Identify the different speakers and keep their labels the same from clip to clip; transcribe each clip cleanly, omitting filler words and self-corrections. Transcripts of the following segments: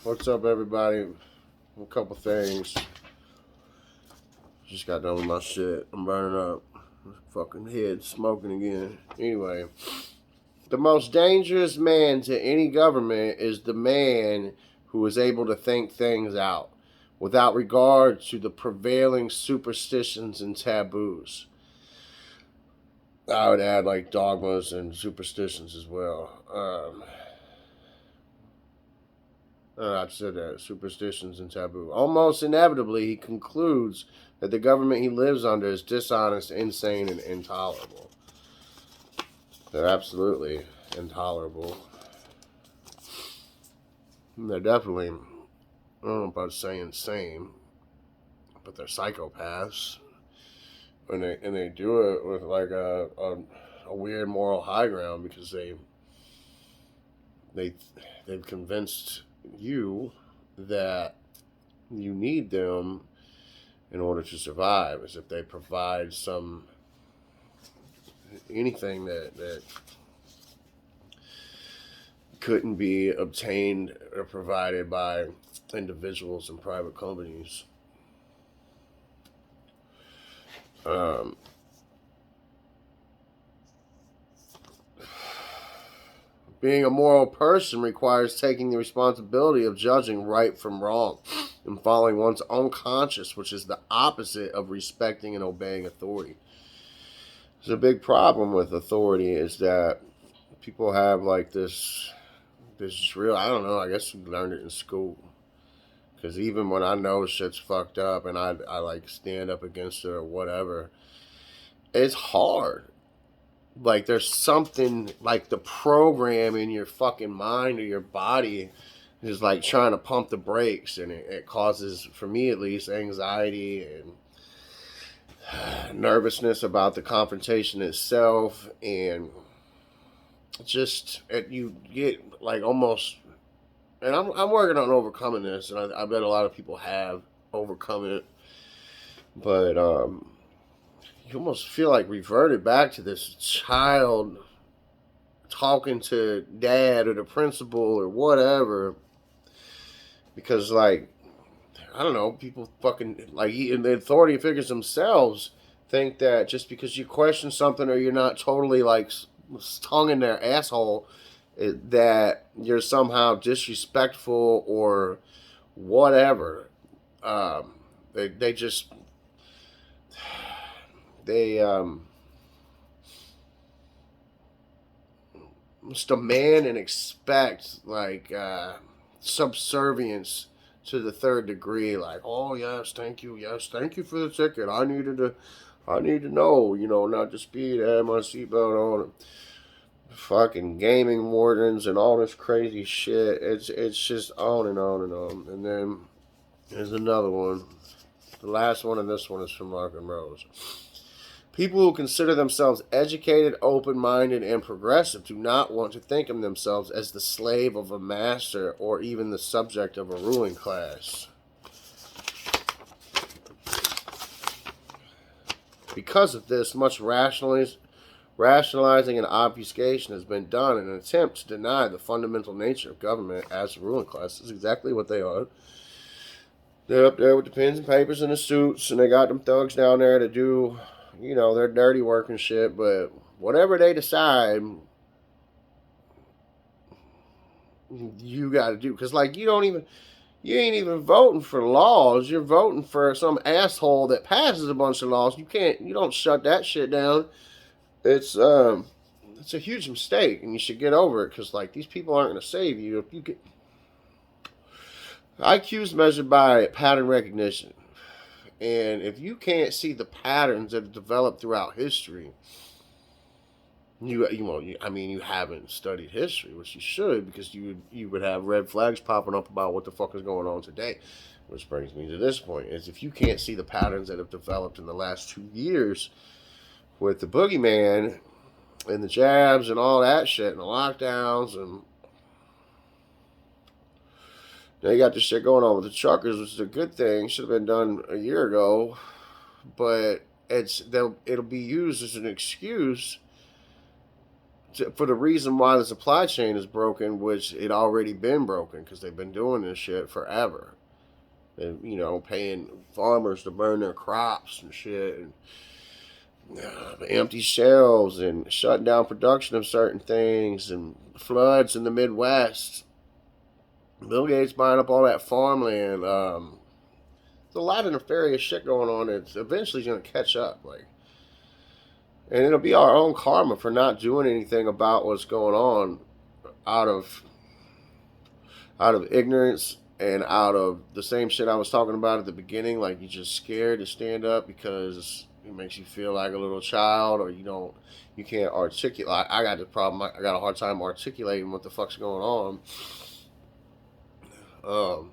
Speaker 1: What's up, everybody? A couple things. Just got done with my shit. I'm burning up. Fucking head smoking again. Anyway, the most dangerous man to any government is the man who is able to think things out without regard to the prevailing superstitions and taboos. I would add like dogmas and superstitions as well. I said that. Superstitions and taboo. Almost inevitably, he concludes that the government he lives under is dishonest, insane, and intolerable. They're absolutely intolerable. They're definitely, I don't know about saying insane, but they're psychopaths. And they do it with like a weird moral high ground because they've convinced you that you need them in order to survive, as if they provide anything that couldn't be obtained or provided by individuals and private companies. Being a moral person requires taking the responsibility of judging right from wrong and following one's own conscience, which is the opposite of respecting and obeying authority. There's a big problem with authority is that people have like this real, I don't know, I guess we learned it in school. Because even when I know shit's fucked up and I like stand up against it or whatever, it's hard. Like there's something like the program in your fucking mind or your body is like trying to pump the brakes, and it causes, for me at least, anxiety and nervousness about the confrontation itself, and you get like almost, and I'm working on overcoming this, and I bet a lot of people have overcome it, but you almost feel like reverted back to this child talking to dad or the principal or whatever, because like, I don't know, people fucking like, and the authority figures themselves think that just because you question something or you're not totally like tongue in their asshole, that you're somehow disrespectful or whatever. They just just demand and expect like subservience to the third degree. Like, oh yes, thank you for the ticket. I need to know, not the speed. I had my seatbelt on. Fucking gaming wardens and all this crazy shit. It's just on and on and on. And then there's another one. The last one, and this one is from Mark and Rose. People who consider themselves educated, open-minded, and progressive do not want to think of themselves as the slave of a master or even the subject of a ruling class. Because of this, much rationalizing and obfuscation has been done in an attempt to deny the fundamental nature of government as a ruling class. This is exactly what they are. They're up there with the pens and papers and the suits, and they got them thugs down there to do, their dirty work and shit, but whatever they decide, you got to do. Because, like, you ain't even voting for laws. You're voting for some asshole that passes a bunch of laws. You don't shut that shit down. It's a huge mistake, and you should get over it, because, like, these people aren't going to save you. If you get IQ's measured by pattern recognition. And if you can't see the patterns that have developed throughout history, you haven't studied history, which you should, because you would have red flags popping up about what the fuck is going on today. Which brings me to this point, is if you can't see the patterns that have developed in the last 2 years with the boogeyman and the jabs and all that shit and the lockdowns, and now you got this shit going on with the truckers, which is a good thing. Should have been done a year ago, but it'll be used as an excuse for the reason why the supply chain is broken, which it already been broken because they've been doing this shit forever. And, you know, paying farmers to burn their crops and shit, and empty shelves, and shutting down production of certain things, and floods in the Midwest. Bill Gates buying up all that farmland. There's a lot of nefarious shit going on that's eventually going to catch up. Like, and it'll be our own karma for not doing anything about what's going on out of ignorance and out of the same shit I was talking about at the beginning. Like, you're just scared to stand up because it makes you feel like a little child, or you can't articulate. I got the problem. I got a hard time articulating what the fuck's going on. I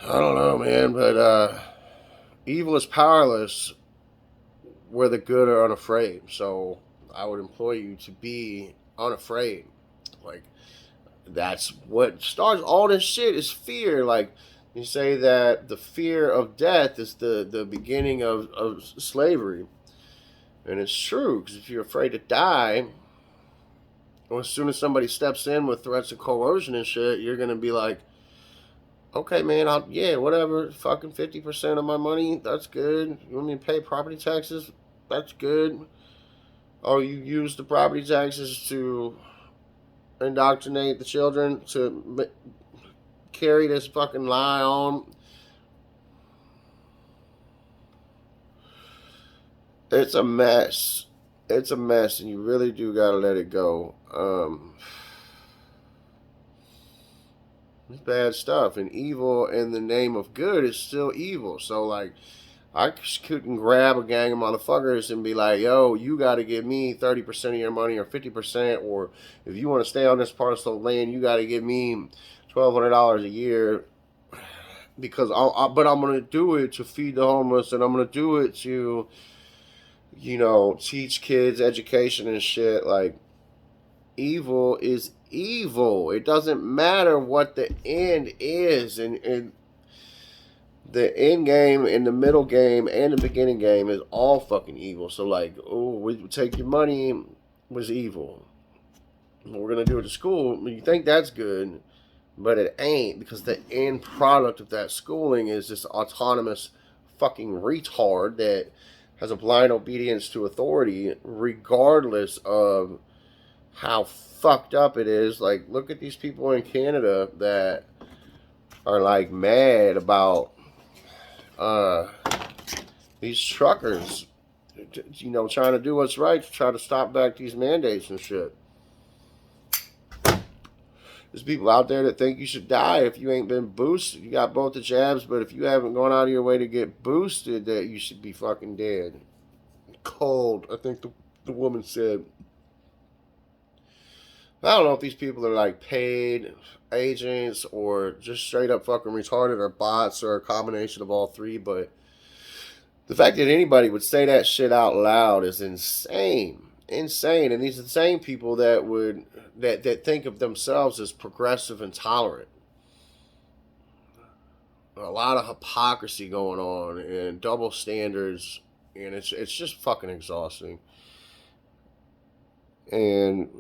Speaker 1: don't know, man, but evil is powerless where the good are unafraid. So I would implore you to be unafraid. Like, that's what starts all this shit is fear. Like, you say that the fear of death is the beginning of slavery. And it's true, because if you're afraid to die, or as soon as somebody steps in with threats of coercion and shit, you're going to be like, okay, man, whatever, fucking 50% of my money, that's good. You want me to pay property taxes? That's good. Or you use the property taxes to indoctrinate the children to carry this fucking lie on. It's a mess. It's a mess, and you really do gotta let it go. It's bad stuff, and evil in the name of good is still evil. So, like, I couldn't grab a gang of motherfuckers and be like, yo, you got to give me 30% of your money, or 50%, or if you want to stay on this parcel of land, you got to give me $1,200 a year, because but I'm going to do it to feed the homeless, and I'm going to do it to, teach kids education and shit. Like, evil is evil. It doesn't matter what the end is, and the end game and the middle game and the beginning game is all fucking evil. So, like, we take your money was evil. We're gonna do it to school. You think that's good, but it ain't, because the end product of that schooling is this autonomous fucking retard that has a blind obedience to authority, regardless of how fucked up it is. Like, look at these people in Canada that are like mad about these truckers, trying to do what's right to try to stop back these mandates and shit. There's people out there that think you should die if you ain't been boosted. You got both the jabs, but if you haven't gone out of your way to get boosted, that you should be fucking dead. Cold, I think the woman said. I don't know if these people are like paid agents or just straight up fucking retarded, or bots, or a combination of all three, but the fact that anybody would say that shit out loud is insane. Insane. And these are the same people that think of themselves as progressive and tolerant. A lot of hypocrisy going on and double standards, and it's just fucking exhausting. And,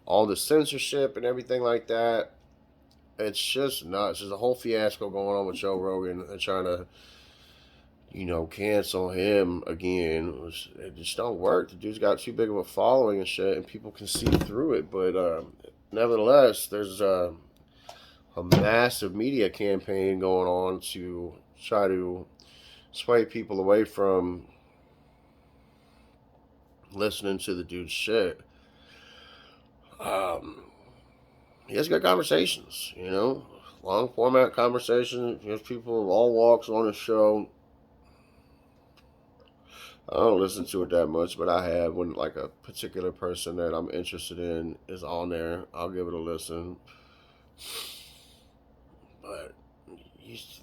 Speaker 1: all the censorship and everything like that, it's just nuts. There's a whole fiasco going on with Joe Rogan and trying to, cancel him again. It just don't work. The dude's got too big of a following and shit, and people can see through it. But nevertheless, there's a massive media campaign going on to try to sway people away from listening to the dude's shit. He has good conversations, long format conversations. There's people of all walks on his show. I don't listen to it that much, but I have. When like a particular person that I'm interested in is on there, I'll give it a listen. But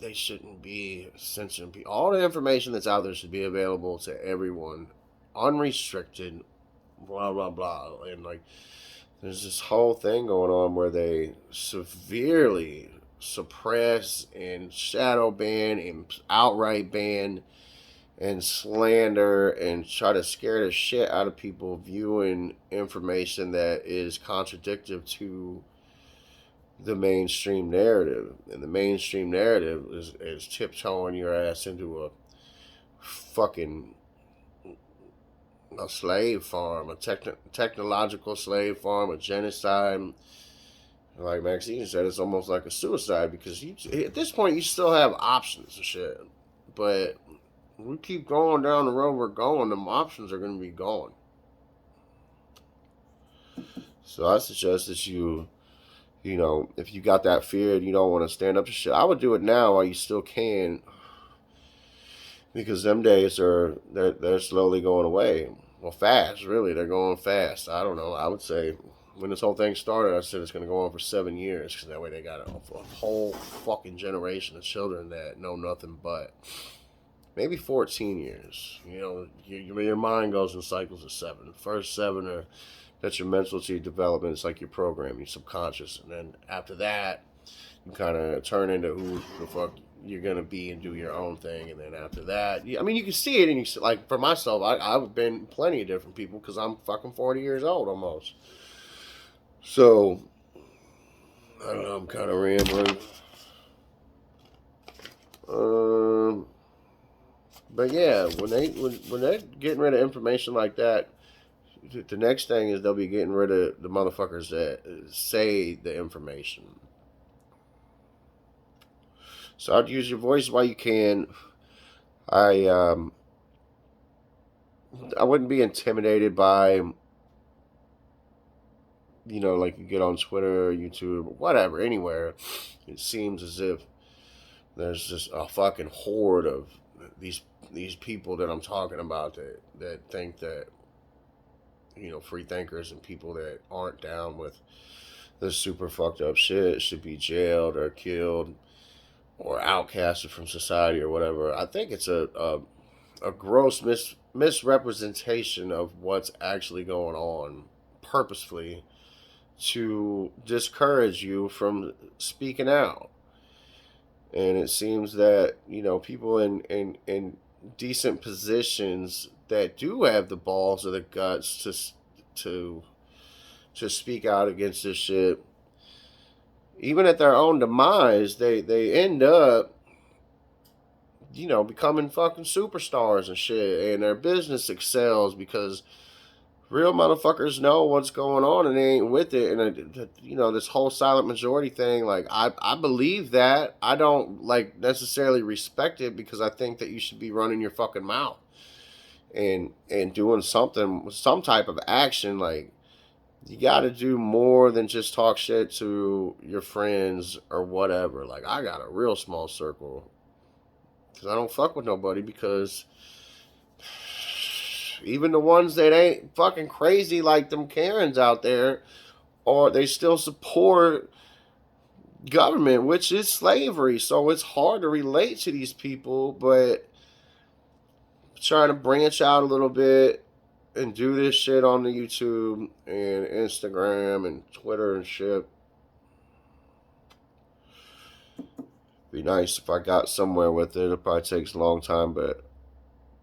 Speaker 1: they shouldn't be censoring people. All the information that's out there should be available to everyone, unrestricted, blah, blah, blah. And like, there's this whole thing going on where they severely suppress and shadow ban and outright ban and slander and try to scare the shit out of people viewing information that is contradictory to the mainstream narrative. And the mainstream narrative is tiptoeing your ass into a fucking a slave farm, a technological slave farm, a genocide. Like Maxine said, it's almost like a suicide because at this point you still have options and shit. But we keep going down the road we're going, them options are going to be gone. So I suggest that you know, if you got that fear and you don't want to stand up to shit, I would do it now while you still can, because them days they're slowly going away. Well, fast, really, they're going fast. I don't know. I would say when this whole thing started, I said it's going to go on for 7 years, because that way they got a whole fucking generation of children that know nothing but. Maybe 14 years. You know, your mind goes in cycles of 7. The first 7 are that's your mental development. It's like your program, your subconscious, and then after that, you kind of turn into who the fuck you're gonna be and do your own thing. And then after that, I mean, you can see it, and you like for myself, I've been plenty of different people because I'm fucking 40 years old almost. So I don't know. I'm kind of rambling. But yeah, when they're getting rid of information like that, the next thing is they'll be getting rid of the motherfuckers that say the information. So I'd use your voice while you can. I wouldn't be intimidated by, you know, like you get on Twitter or YouTube, whatever, anywhere. It seems as if there's just a fucking horde of these people that I'm talking about that think that, you know, free thinkers and people that aren't down with this super fucked up shit should be jailed or killed or outcasted from society or whatever. I think it's a gross misrepresentation of what's actually going on, purposefully, to discourage you from speaking out. And it seems that, you know, people in decent positions that do have the balls or the guts to speak out against this shit, even at their own demise, they end up, you know, becoming fucking superstars and shit, and their business excels because real motherfuckers know what's going on and they ain't with it. And you know, this whole silent majority thing, like I believe that. I don't like necessarily respect it because I think that you should be running your fucking mouth and doing something with some type of action. Like, you got to do more than just talk shit to your friends or whatever. Like, I got a real small circle because I don't fuck with nobody, because even the ones that ain't fucking crazy like them Karens out there, or they still support government, which is slavery. So it's hard to relate to these people, but trying to branch out a little bit and do this shit on the YouTube and Instagram and Twitter and shit. Be nice if I got somewhere with it. It probably takes a long time, but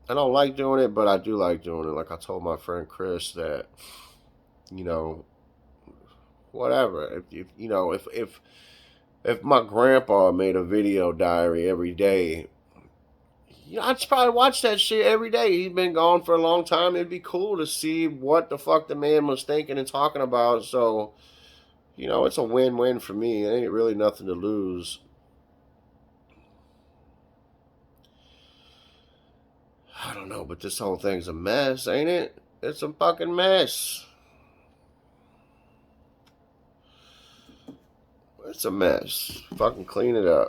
Speaker 1: I don't like doing it, but I do like doing it. Like I told my friend Chris that, you know, whatever. If you know, if my grandpa made a video diary every day, you know, I'd probably watch that shit every day. He's been gone for a long time. It'd be cool to see what the fuck the man was thinking and talking about. So, you know, it's a win-win for me. It ain't really nothing to lose. I don't know, but this whole thing's a mess, ain't it? It's a fucking mess. It's a mess. Fucking clean it up.